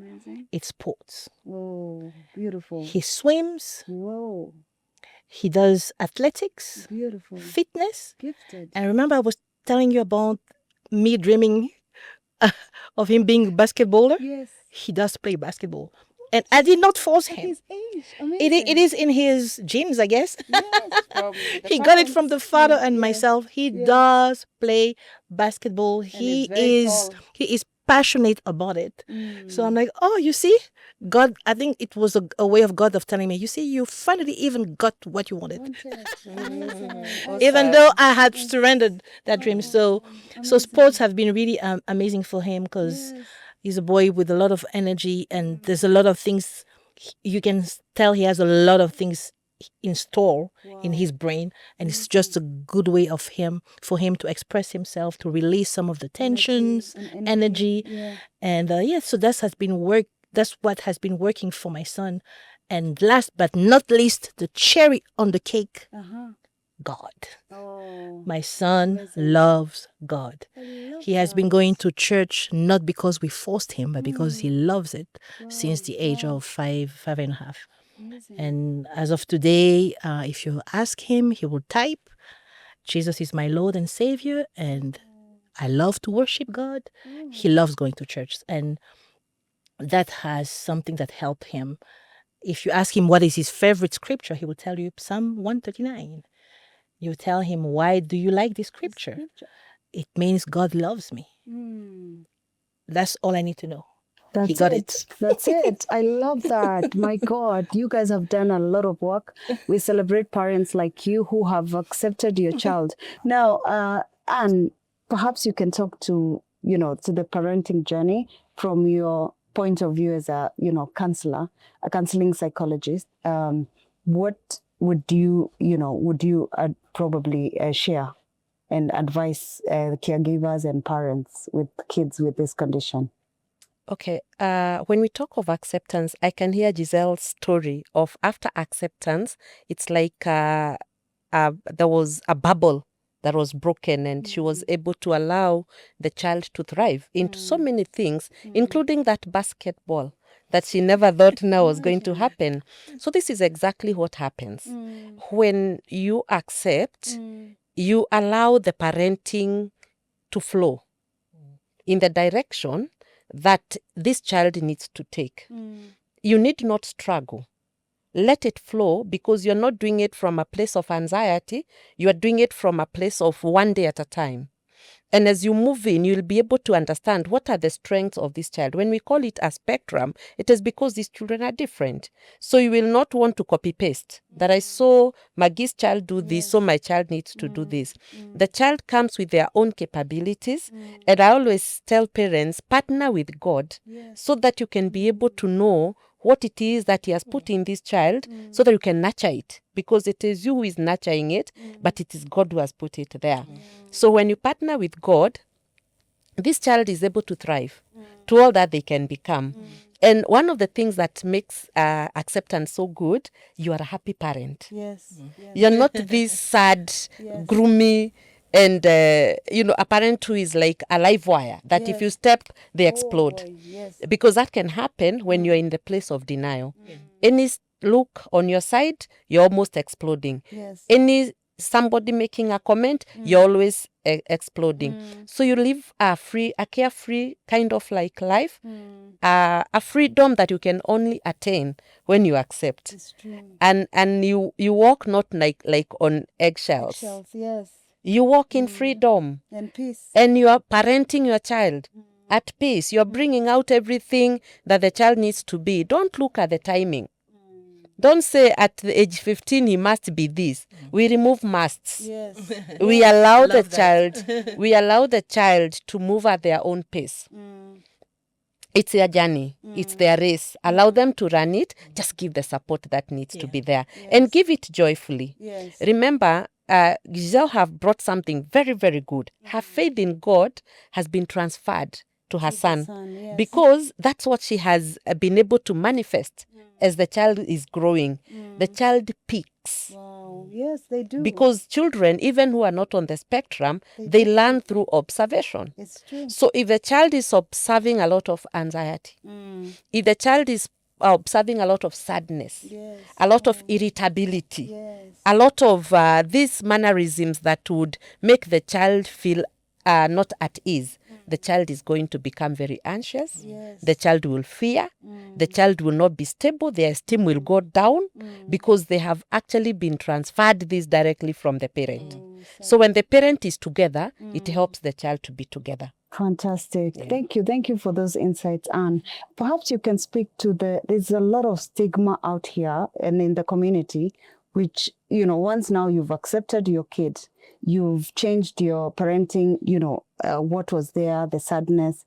it's sports. Oh, beautiful. He swims. Whoa. He does athletics. Beautiful. Fitness. Gifted. And remember, I was telling you about me dreaming of him being a basketballer. Yes. He does play basketball. And I did not force him. His age. Amazing. It is in his genes, I guess. Yes, probably. He got it from the father and myself. He does play basketball. He is passionate about it. So I'm like, oh, you see, God, I think it was a way of God of telling me, you see, you finally even got what you wanted. Even though I had surrendered that dream. So sports have been really amazing for him, because he's a boy with a lot of energy, and there's a lot of things. You can tell he has a lot of things in store in his brain, and it's just a good way for him to express himself, to release some of the tensions, energy. And so that's what has been working for my son. And last but not least, the cherry on the cake, God. My son loves God. He has been going to church not because we forced him, but because he loves it since the age of 5.5. And as of today, if you ask him, he will type, Jesus is my Lord and Savior, and I love to worship God. He loves going to church, and that has something that helped him. If you ask him what is his favorite scripture, he will tell you Psalm 139. You tell him, why do you like this scripture? It means God loves me. That's all I need to know. He got it. That's it. I love that. My God, you guys have done a lot of work. We celebrate parents like you who have accepted your child. Now, Anne, perhaps you can talk to the parenting journey from your point of view as a, counselor, a counseling psychologist. What would you probably share and advise caregivers and parents with kids with this condition? Okay, when we talk of acceptance, I can hear Giselle's story of after acceptance. It's like there was a bubble that was broken, and she was able to allow the child to thrive into so many things, including that basketball. that she never thought now was going to happen. So this is exactly what happens. When you accept, you allow the parenting to flow in the direction that this child needs to take. You need not struggle. Let it flow, because you're not doing it from a place of anxiety. You are doing it from a place of one day at a time. And as you move in, you'll be able to understand what are the strengths of this child. When we call it a spectrum, it is because these children are different. So you will not want to copy paste that I saw Maggie's child do this, so my child needs to do this. The child comes with their own capabilities. And I always tell parents, partner with God so that you can be able to know what it is that he has put in this child so that you can nurture it, because it is you who is nurturing it, but it is God who has put it there. So when you partner with God, this child is able to thrive to all that they can become. And one of the things that makes acceptance so good, you are a happy parent. Yes. You're not this sad, gloomy, and a parent who is like a live wire that if you step, they explode. Because that can happen when you're in the place of denial. Any look on your side, you're almost exploding. Any somebody making a comment, you're always exploding. So you live a carefree kind of like life, a freedom that you can only attain when you accept. It's true. And you walk not like on eggshells. Yes. You walk in freedom And peace. and you are parenting your child at peace. You're bringing out everything that the child needs to be. Don't look at the timing. Don't say at the age 15 he must be this. We remove musts. Yes. We allow the Love child. We allow the child to move at their own pace. It's their journey. It's their race. Allow them to run it. Just give the support that needs to be there, and give it joyfully. Yes. Remember, Giselle have brought something very, very good. Her faith in God has been transferred to her son, because that's what she has been able to manifest as the child is growing. The child peaks. Wow. Yes, they do. Because children, even who are not on the spectrum, they learn through observation. It's true. So if the child is observing a lot of anxiety, if the child is observing a lot of sadness, a lot of irritability, a lot of these mannerisms that would make the child feel not at ease, the child is going to become very anxious. The child will fear. The child will not be stable. Their esteem will go down because they have actually been transferred this directly from the parent. So when the parent is together, it helps the child to be together. Fantastic. Thank you. Thank you for those insights, Anne. Perhaps you can speak to there's a lot of stigma out here and in the community, which, once now you've accepted your kid, you've changed your parenting, what was there, the sadness.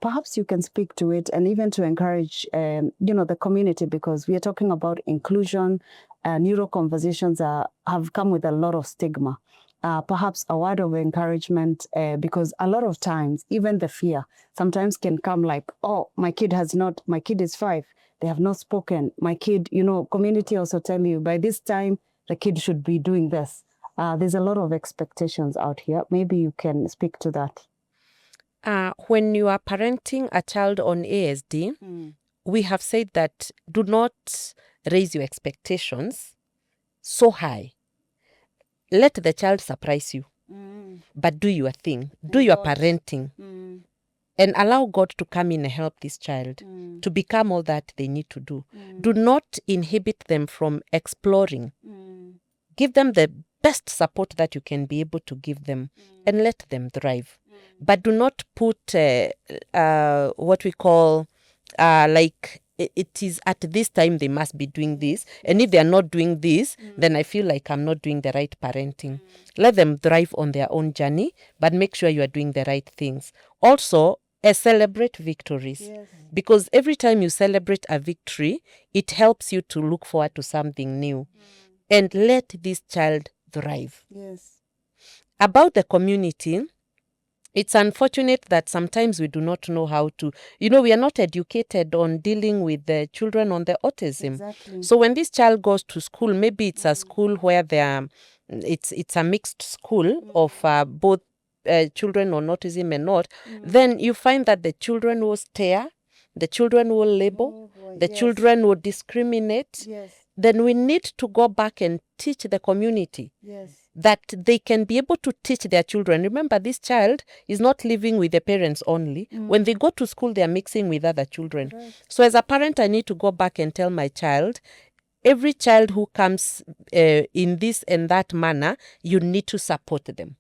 Perhaps you can speak to it and even to encourage, the community, because we are talking about inclusion. Neuro conversations have come with a lot of stigma. Perhaps a word of encouragement, because a lot of times, even the fear sometimes can come like, oh, my kid is 5. They have not spoken. My kid, community also tell you by this time, the kid should be doing this. There's a lot of expectations out here. Maybe you can speak to that. When you are parenting a child on ASD, we have said that do not raise your expectations so high. Let the child surprise you, but do your thing. Do your parenting. And allow God to come in and help this child to become all that they need to do. Do not inhibit them from exploring. Give them the best support that you can be able to give them and let them thrive. But do not put what we call like it is at this time they must be doing this. And if they are not doing this, then I feel like I'm not doing the right parenting. Let them thrive on their own journey, but make sure you are doing the right things. Also, celebrate victories. Because every time you celebrate a victory, it helps you to look forward to something new. And let this child thrive. About the community, it's unfortunate that sometimes we do not know how to, we are not educated on dealing with the children on the autism. Exactly. So when this child goes to school, maybe it's a school where it's a mixed school of both children on autism and not, then you find that the children will stare, the children will label, the children will discriminate, then we need to go back and teach the community that they can be able to teach their children. Remember, this child is not living with the parents only. When they go to school, they are mixing with other children. So as a parent, I need to go back and tell my child, every child who comes in this and that manner, you need to support them.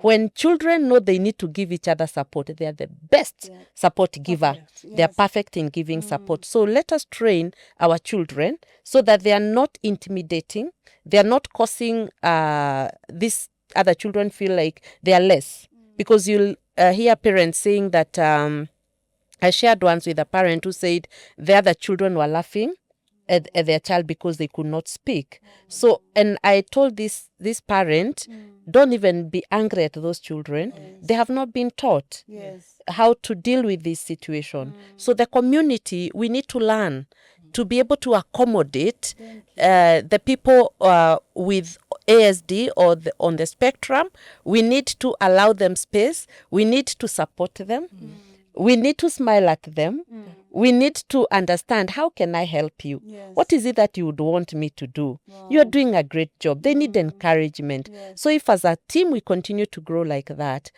When children know they need to give each other support, they are the best support giver. They are perfect in giving support. So let us train our children so that they are not intimidating. They are not causing these other children feel like they are less. Because you'll hear parents saying that, I shared once with a parent who said the other children were laughing at their child because they could not speak. So, and I told this parent, don't even be angry at those children. They have not been taught how to deal with this situation. So the community, we need to learn to be able to accommodate the people with ASD or on the spectrum. We need to allow them space. We need to support them. We need to smile at them. We need to understand, how can I help you? What is it that you would want me to do? You're doing a great job. They need encouragement. So if as a team we continue to grow like that,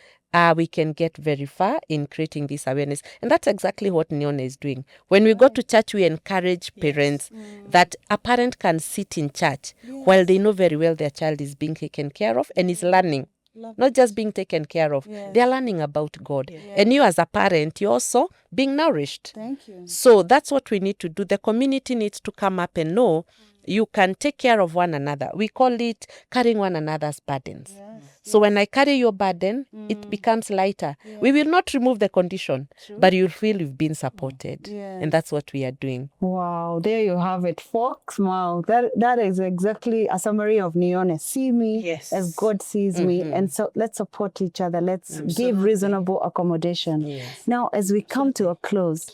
we can get very far in creating this awareness. And that's exactly what Neon is doing. When we go to church, we encourage parents that a parent can sit in church while they know very well their child is being taken care of and is learning. Not just being taken care of. They're learning about God. And you as a parent, you're also being nourished. Thank you. So that's what we need to do. The community needs to come up and know you can take care of one another. We call it carrying one another's burdens. So when I carry your burden, it becomes lighter. We will not remove the condition, but you'll feel you've been supported. And that's what we are doing. Wow, there you have it, folks. Wow, that is exactly a summary of Neone. See me as God sees me. And so let's support each other. Let's give reasonable accommodation. Now, as we come to a close,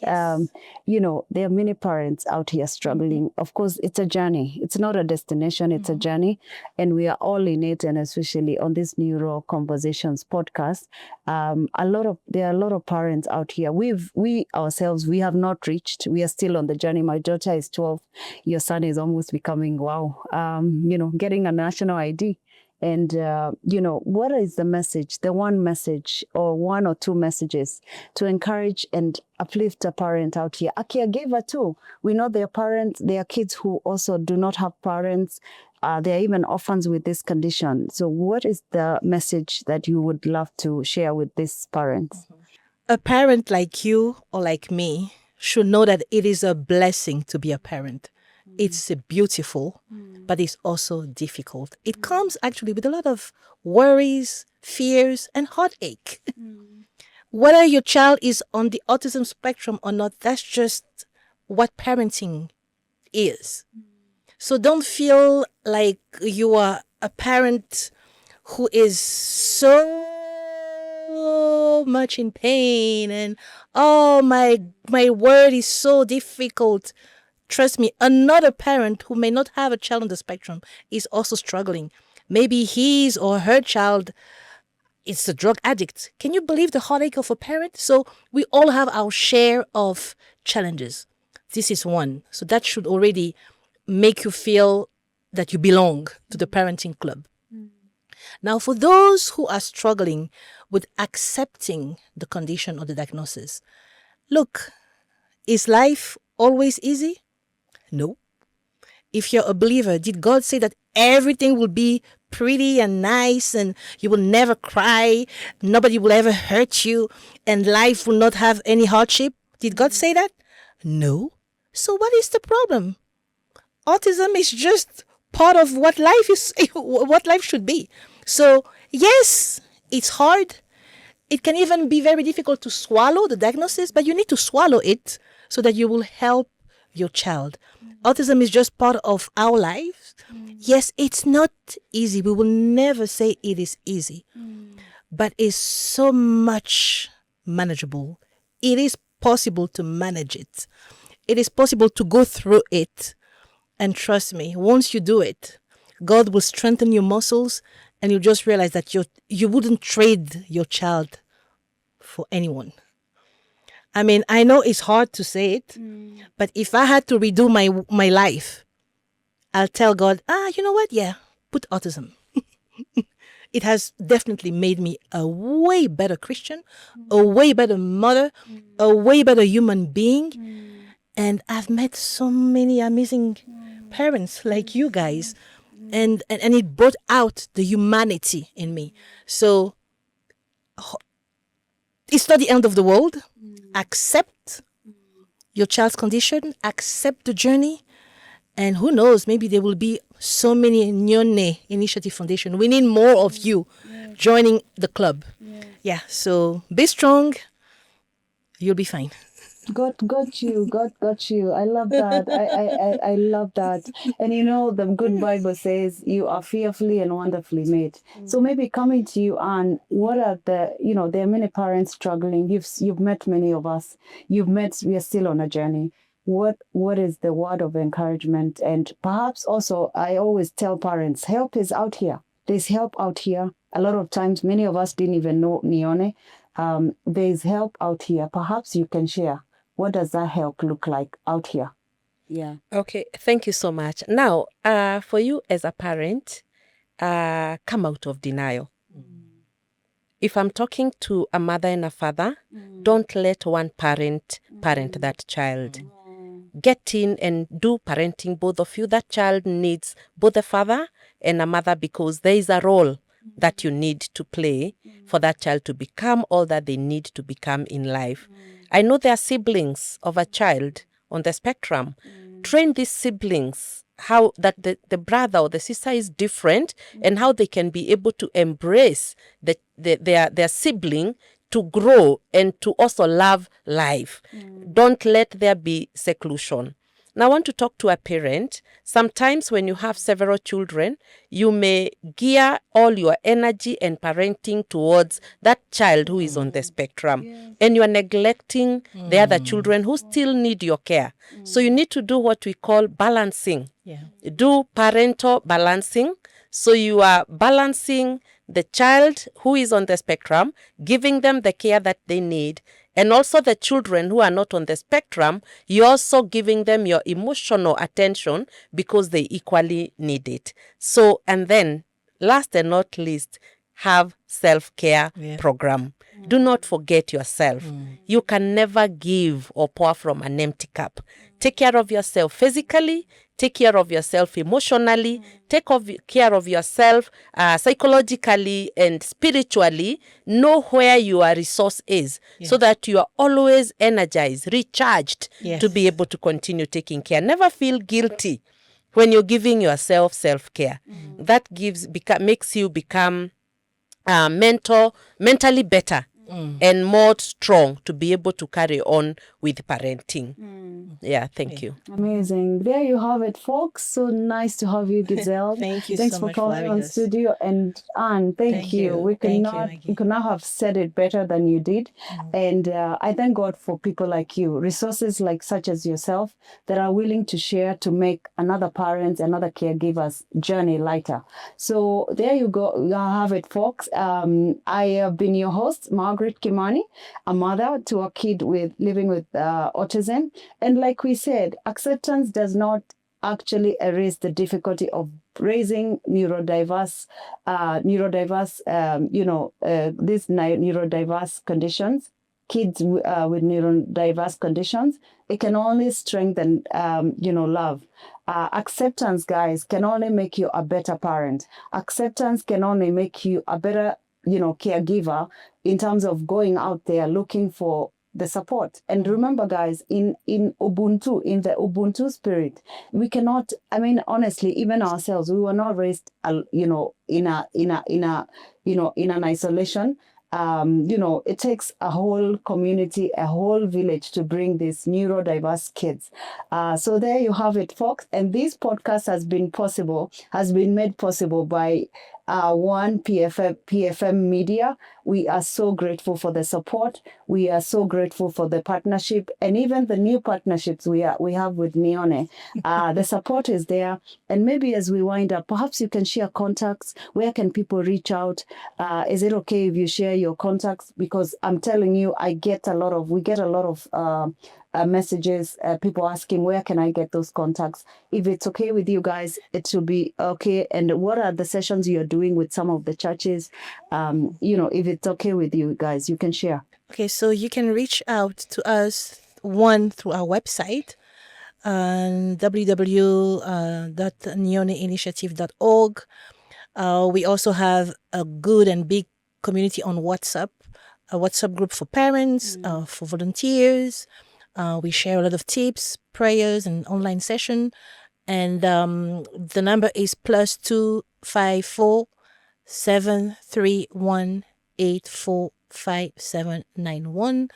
you know, there are many parents out here struggling. Of course, it's a journey. It's not a destination, it's a journey. And we are all in it, and especially on this Neuro Conversations podcast. There are a lot of parents out here. We ourselves, we have not reached. We are still on the journey. My daughter is 12. Your son is almost becoming, you know, getting a national ID. And, you know, what is the message, the one message or one or two messages to encourage and uplift a parent out here? A caregiver too. We know there are parents, there are kids who also do not have parents. There are even orphans with this condition. So what is the message that you would love to share with these parents? A parent like you or like me should know that it is a blessing to be a parent. It's beautiful, but it's also difficult. It comes actually with a lot of worries, fears, and heartache. Whether your child is on the autism spectrum or not, that's just what parenting is. So don't feel like you are a parent who is so much in pain and, oh, my word is so difficult. Trust me, another parent who may not have a child on the spectrum is also struggling. Maybe his or her child is a drug addict. Can you believe the heartache of a parent? So we all have our share of challenges. This is one. So that should already make you feel that you belong to the parenting club. Now, for those who are struggling with accepting the condition or the diagnosis, look, is life always easy? No. If you're a believer, did God say that everything will be pretty and nice and you will never cry, nobody will ever hurt you, and life will not have any hardship? Did God say that? No. So what is the problem? Autism is just part of what life is, what life should be. So yes, it's hard. It can even be very difficult to swallow the diagnosis, but you need to swallow it so that you will help your child. Autism is just part of our lives. Yes, it's not easy. We will never say it is easy, but it's so much manageable. It is possible to manage it. It is possible to go through it. And trust me, once you do it, God will strengthen your muscles and you'll just realize that you wouldn't trade your child for anyone. I mean, I know it's hard to say it, but if I had to redo my life, I'll tell God, you know what? Yeah, put autism. It has definitely made me a way better Christian, a way better mother, a way better human being. And I've met so many amazing parents like you guys. And it brought out the humanity in me. So it's not the end of the world. Accept your child's condition, accept the journey. And who knows, maybe there will be so many Nyone Initiative Foundation. We need more of you joining the club. Yeah, so be strong. You'll be fine. God got you. God got you. I love that. I love that. And you know, the good Bible says you are fearfully and wonderfully made. So maybe coming to you, Anne, what are the, you know, there are many parents struggling. You've met many of us. We are still on a journey. What is the word of encouragement? And perhaps also, I always tell parents, help is out here. There's help out here. A lot of times, many of us didn't even know Nione. There's help out here. Perhaps you can share. What does that help look like out here? Yeah. Okay, thank you so much. Now, for you as a parent, come out of denial. If I'm talking to a mother and a father, don't let one parent parent that child. Get in and do parenting, both of you. That child needs both a father and a mother, because there is a role that you need to play for that child to become all that they need to become in life. I know there are siblings of a child on the spectrum. Train these siblings how that the brother or the sister is different, and how they can be able to embrace their sibling to grow and to also love life. Don't let there be seclusion. Now, I want to talk to a parent. Sometimes when you have several children, you may gear all your energy and parenting towards that child who is on the spectrum. And you are neglecting the other children who still need your care. So you need to do what we call balancing. Do parental balancing. So you are balancing the child who is on the spectrum, giving them the care that they need, and also the children who are not on the spectrum, you're also giving them your emotional attention because they equally need it. So, and then last and not least, have self-care program. Do not forget yourself. You can never give or pour from an empty cup. Take care of yourself physically, take care of yourself emotionally, take care of yourself psychologically and spiritually. Know where your resource is so that you are always energized, recharged to be able to continue taking care. Never feel guilty when you're giving yourself self-care. That makes you become mentally better and more strong to be able to carry on with parenting. Yeah, thank you. Amazing. There you have it, folks. So nice to have you, Giselle. Thank you Thanks so for much coming for on having us. studio. And Anne, thank you. We could not have said it better than you did. And I thank God for people like you, resources like such as yourself that are willing to share to make another parent's, another caregiver's journey lighter. So there you go. You have it, folks. I have been your host, Margaret Kimani, a mother to a kid living with autism. And like we said, acceptance does not actually erase the difficulty of raising neurodiverse, these neurodiverse conditions, kids with neurodiverse conditions. It can only strengthen, love. Acceptance, guys, can only make you a better parent. Acceptance can only make you a better, caregiver in terms of going out there looking for the support. And remember, guys, in Ubuntu, in the Ubuntu spirit, we cannot, honestly, even ourselves, we were not raised, in an isolation. It takes a whole community, a whole village to bring these neurodiverse kids. So there you have it, folks. And this podcast has been made possible by One PFM Media. We are so grateful for the support. We are so grateful for the partnership, and even the new partnerships we have with Neone. The support is there, and maybe as we wind up, perhaps you can share contacts. Where can people reach out? Is it okay if you share your contacts? Because I'm telling you, we get a lot of messages, people asking, where can I get those contacts? If it's okay with you guys, it should be okay. And what are the sessions you're doing with some of the churches? If it's okay with you guys, you can share. Okay, so you can reach out to us, one, through our website, www.neoneinitiative.org. We also have a good and big community on WhatsApp, a WhatsApp group for parents, for volunteers. We share a lot of tips, prayers, and online session. And the number is +254 731 845791.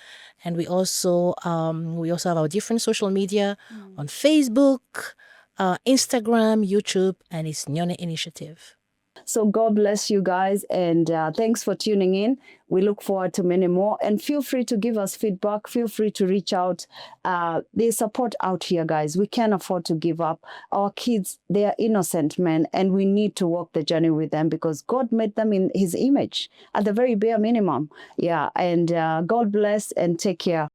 And we also have our different social media on Facebook, Instagram, YouTube, and it's Nyone Initiative. So God bless you guys, and thanks for tuning in. We look forward to many more, and feel free to give us feedback. Feel free to reach out. There's support out here, guys. We can't afford to give up. Our kids, they are innocent men, and we need to walk the journey with them because God made them in his image at the very bare minimum. Yeah, and God bless and take care.